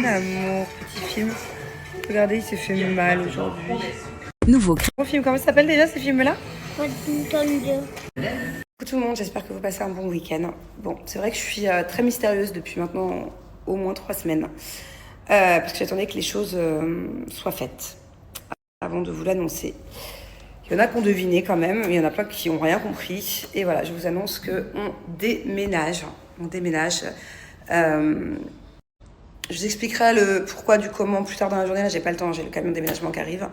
Mon amour, petit film. Regardez, il s'est fait mal aujourd'hui. Nouveau Bon film, comment ça s'appelle déjà ces films-là? Paddington 2. Coucou tout le monde, j'espère que vous passez un bon week-end. Bon, c'est vrai que je suis très mystérieuse depuis maintenant au moins 3 semaines. Parce que j'attendais que les choses soient faites avant de vous l'annoncer. Il y en a qui ont deviné quand même, mais il y en a plein qui n'ont rien compris. Et voilà, je vous annonce qu'on déménage. On déménage. Je vous expliquerai le pourquoi du comment plus tard dans la journée. Là, j'ai pas le temps, j'ai le camion de déménagement qui arrive.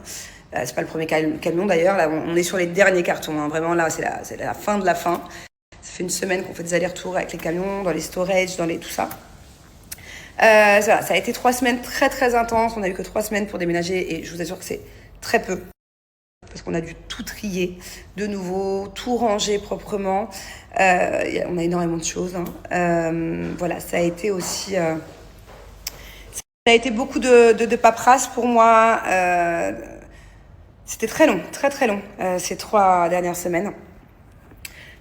C'est pas le premier camion d'ailleurs. Là, on est sur les derniers cartons. Hein. Vraiment, là, c'est la fin de la fin. Ça fait une semaine qu'on fait des allers-retours avec les camions, dans les storages, dans les tout ça. Ça a été 3 semaines très très intenses. On a eu que 3 semaines pour déménager et je vous assure que c'est très peu. Parce qu'on a dû tout trier de nouveau, tout ranger proprement. On a énormément de choses. Hein. Voilà, ça a été aussi... Ça a été beaucoup de paperasse pour moi. C'était très long, très très long, ces 3 dernières semaines.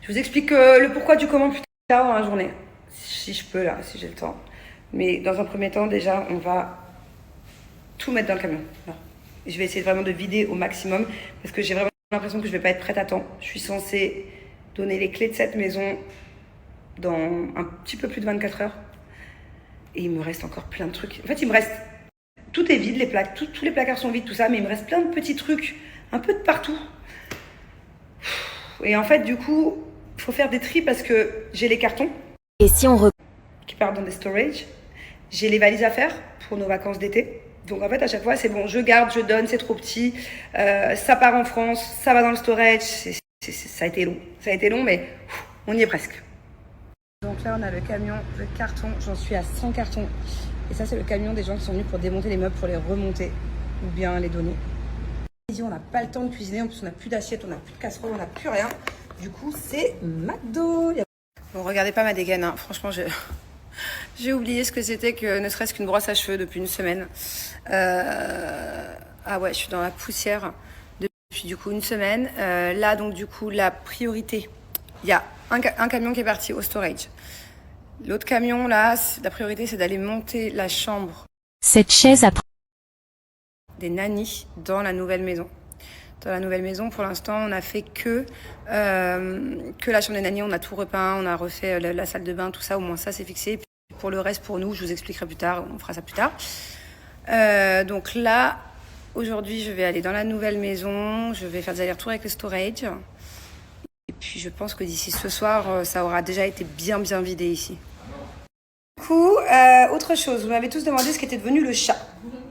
Je vous explique le pourquoi du comment plus tard dans la journée. Si je peux là, si j'ai le temps. Mais dans un premier temps, déjà, on va tout mettre dans le camion. Là. Je vais essayer vraiment de vider au maximum parce que j'ai vraiment l'impression que je ne vais pas être prête à temps. Je suis censée donner les clés de cette maison dans un petit peu plus de 24 heures. Et il me reste encore plein de trucs. En fait, il me reste... Tout est vide, les plaques, tous les placards sont vides, tout ça, mais il me reste plein de petits trucs, un peu de partout. Et en fait, du coup, il faut faire des tris parce que j'ai les cartons. Et si on qui partent dans des storages. J'ai les valises à faire pour nos vacances d'été. Donc en fait, à chaque fois, c'est bon, je garde, je donne, c'est trop petit. Ça part en France, ça va dans le storage. Ça a été long. Ça a été long, mais on y est presque. Donc là, on a le camion de cartons. J'en suis à 100 cartons. Et ça, c'est le camion des gens qui sont venus pour démonter les meubles, pour les remonter ou bien les donner. On n'a pas le temps de cuisiner. En plus, on n'a plus d'assiette, on n'a plus de casserole, on n'a plus rien. Du coup, c'est McDo. Bon, regardez pas ma dégaine. Hein. Franchement, j'ai oublié ce que c'était que ne serait-ce qu'une brosse à cheveux depuis une semaine. Ah ouais, je suis dans la poussière depuis du coup une semaine. Là, donc du coup, la priorité, il y a un camion qui est parti au storage. L'autre camion, là, la priorité, c'est d'aller monter la chambre. Cette chaise a Des nannies dans la nouvelle maison. Dans la nouvelle maison, pour l'instant, on a fait que la chambre des nannies. On a tout repeint, on a refait la salle de bain, tout ça. Au moins, ça, c'est fixé. Puis pour le reste, pour nous, je vous expliquerai plus tard. On fera ça plus tard. Donc là, aujourd'hui, je vais aller dans la nouvelle maison. Je vais faire des allers-retours avec le storage. Et puis, je pense que d'ici ce soir, ça aura déjà été bien vidé ici. Du coup, autre chose. Vous m'avez tous demandé ce qu'était devenu le chat,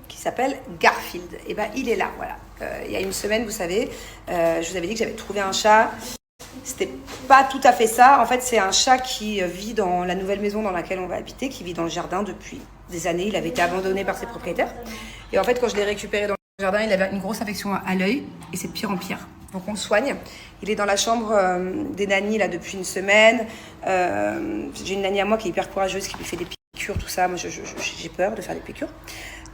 qui s'appelle Garfield. Et ben, il est là, voilà. Il y a une semaine, vous savez, je vous avais dit que j'avais trouvé un chat. C'était pas tout à fait ça. En fait, c'est un chat qui vit dans la nouvelle maison dans laquelle on va habiter, qui vit dans le jardin depuis des années. Il avait été abandonné par ses propriétaires. Et en fait, quand je l'ai récupéré dans le jardin, il avait une grosse infection à l'œil. Et c'est de pire en pire. Donc on le soigne. Il est dans la chambre des nannies là depuis une semaine. J'ai une nanny à moi qui est hyper courageuse, qui lui fait des piqûres, tout ça. Moi, j'ai peur de faire des piqûres.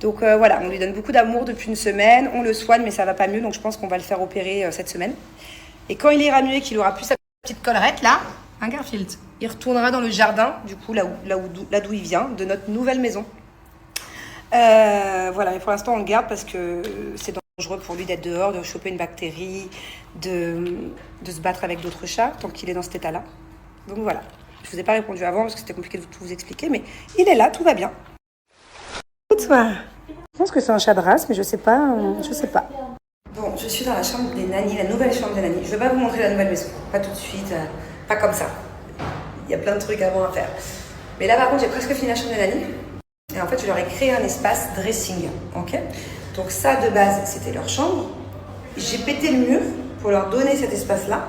Donc voilà, on lui donne beaucoup d'amour depuis une semaine. On le soigne, mais ça va pas mieux. Donc je pense qu'on va le faire opérer cette semaine. Et quand il ira mieux et qu'il aura plus sa petite collerette là, un Garfield, il retournera dans le jardin, du coup là d'où il vient, de notre nouvelle maison. Voilà, mais pour l'instant on le garde parce que c'est dangereux pour lui d'être dehors, de choper une bactérie, de se battre avec d'autres chats tant qu'il est dans cet état-là. Donc voilà, je vous ai pas répondu avant parce que c'était compliqué de tout vous expliquer, mais il est là, tout va bien. Et toi? Je pense que c'est un chat de race, mais je sais pas. Bon, je suis dans la chambre des nannies, la nouvelle chambre des nannies. Je ne vais pas vous montrer la nouvelle maison, pas tout de suite, pas comme ça. Il y a plein de trucs avant à faire. Mais là, par contre, j'ai presque fini la chambre des nannies. Et en fait, je leur ai créé un espace dressing, ok? Donc ça, de base, c'était leur chambre. J'ai pété le mur pour leur donner cet espace-là,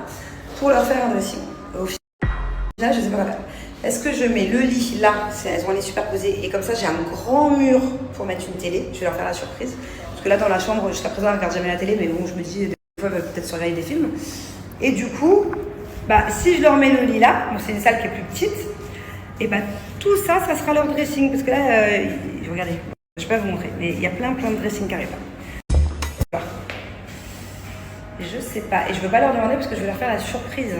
pour leur faire un dressing. Au final, je ne sais pas quoi faire. Est-ce que je mets le lit là, elles ont un lit superposé, et comme ça, j'ai un grand mur pour mettre une télé. Je vais leur faire la surprise. Parce que là, dans la chambre, jusqu'à présent, elle regarde jamais la télé, mais bon, je me dis, des fois, elle va peut-être se regarder des films. Et du coup, si je leur mets le lit là, bon, c'est une salle qui est plus petite, et tout ça, ça sera leur dressing. Parce que là, regardez, je vais pas vous montrer, mais il y a plein de dressing qui arrivent là. Je sais pas, et je veux pas leur demander parce que je vais leur faire la surprise.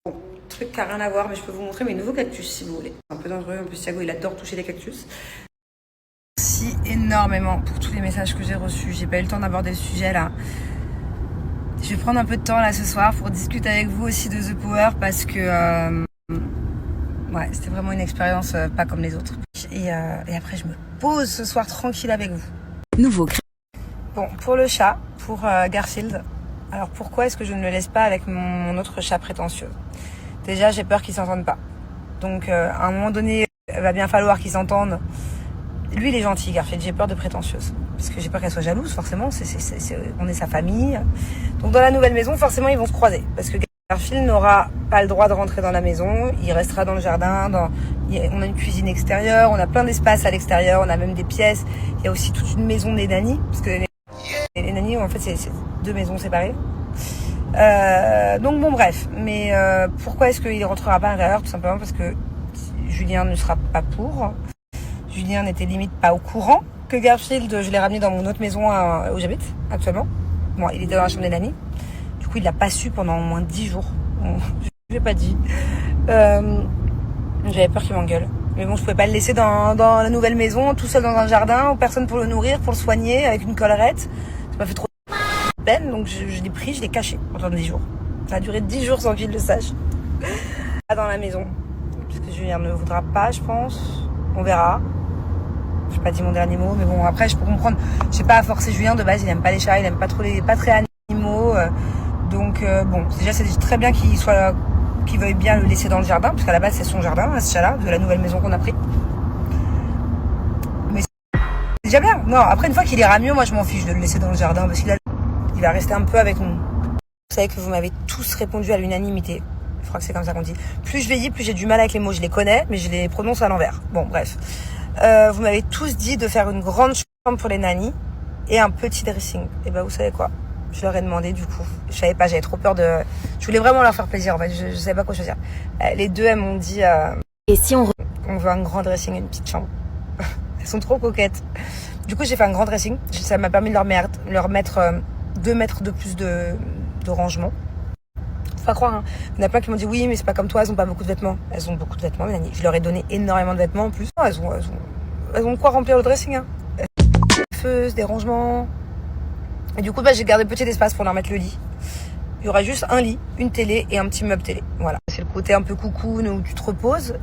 Bon, truc qui n'a rien à voir, mais je peux vous montrer mes nouveaux cactus si vous voulez. C'est un peu dangereux, en plus Thiago, il adore toucher les cactus. remercie énormément pour tous les messages que j'ai reçus. J'ai pas eu le temps d'aborder le sujet là. Je vais prendre un peu de temps là ce soir pour discuter avec vous aussi de The Power parce que ouais, c'était vraiment une expérience pas comme les autres. Et après je me pose ce soir tranquille avec vous. Nouveau. Bon, pour le chat, pour Garfield, alors pourquoi est-ce que je ne le laisse pas avec mon autre chat prétentieux? Déjà, j'ai peur qu'ils s'entendent pas. Donc, à un moment donné, il va bien falloir qu'ils s'entendent. Lui, il est gentil, Garfield. J'ai peur de prétentieuse. Parce que j'ai peur qu'elle soit jalouse, forcément. On est sa famille. Donc, dans la nouvelle maison, forcément, ils vont se croiser. Parce que Garfield n'aura pas le droit de rentrer dans la maison. Il restera dans le jardin. On a une cuisine extérieure. On a plein d'espace à l'extérieur. On a même des pièces. Il y a aussi toute une maison des nannies. Parce que les nannies, en fait, c'est 2 maisons séparées. Donc bon bref, mais pourquoi est-ce qu'il rentrera pas à l'intérieur? Tout simplement parce que Julien ne sera pas pour. Julien n'était limite pas au courant que Garfield, je l'ai ramené dans mon autre maison où j'habite actuellement. Bon, il était dans la chambre des nannies. Du coup, il l'a pas su pendant au moins 10 jours. Bon, je l'ai pas dit. J'avais peur qu'il m'engueule. Mais bon, je pouvais pas le laisser dans la nouvelle maison, tout seul dans un jardin, où personne pour le nourrir, pour le soigner, avec une collerette. Ça m'a fait trop peine, donc je l'ai pris, je l'ai caché pendant 10 jours. Ça a duré 10 jours sans qu'il le sache. Pas dans la maison, parce que Julien ne voudra pas, je pense. On verra. J'ai pas dit mon dernier mot, mais bon, après, je peux comprendre. Je sais pas à forcer Julien, de base, il aime pas les chats, il aime pas trop pas très animaux. Donc, bon, déjà, c'est très bien qu'il veuille bien le laisser dans le jardin, parce qu'à la base, c'est son jardin, ce chat-là, de la nouvelle maison qu'on a pris. Mais c'est déjà bien. Non, après, une fois qu'il ira mieux, moi, je m'en fiche de le laisser dans le jardin, parce qu'il va rester un peu avec nous. Vous savez que vous m'avez tous répondu à l'unanimité. Je crois que c'est comme ça qu'on dit. Plus je vieillis, plus j'ai du mal avec les mots. Je les connais, mais je les prononce à l'envers. Bon, bref. Vous m'avez tous dit de faire une grande chambre pour les nannies et un petit dressing. Et ben, vous savez quoi? Je leur ai demandé du coup. Je savais pas, j'avais trop peur de... Je voulais vraiment leur faire plaisir, en fait. Je savais pas quoi choisir. Les deux, elles m'ont dit... Et si on on veut un grand dressing et une petite chambre. Elles sont trop coquettes. Du coup, j'ai fait un grand dressing. Ça m'a permis de leur mettre 2 mètres de plus de rangement. Faut pas croire, hein. Il y en a plein qui m'ont dit oui, mais c'est pas comme toi, elles ont pas beaucoup de vêtements. Elles ont beaucoup de vêtements, Mélanie. Je leur ai donné énormément de vêtements en plus. Elles ont de quoi remplir le dressing, hein. Des feux, des rangements. Et du coup, j'ai gardé petit espace pour leur mettre le lit. Il y aura juste un lit, une télé et un petit meuble télé. Voilà. C'est le côté un peu coucoune où tu te reposes.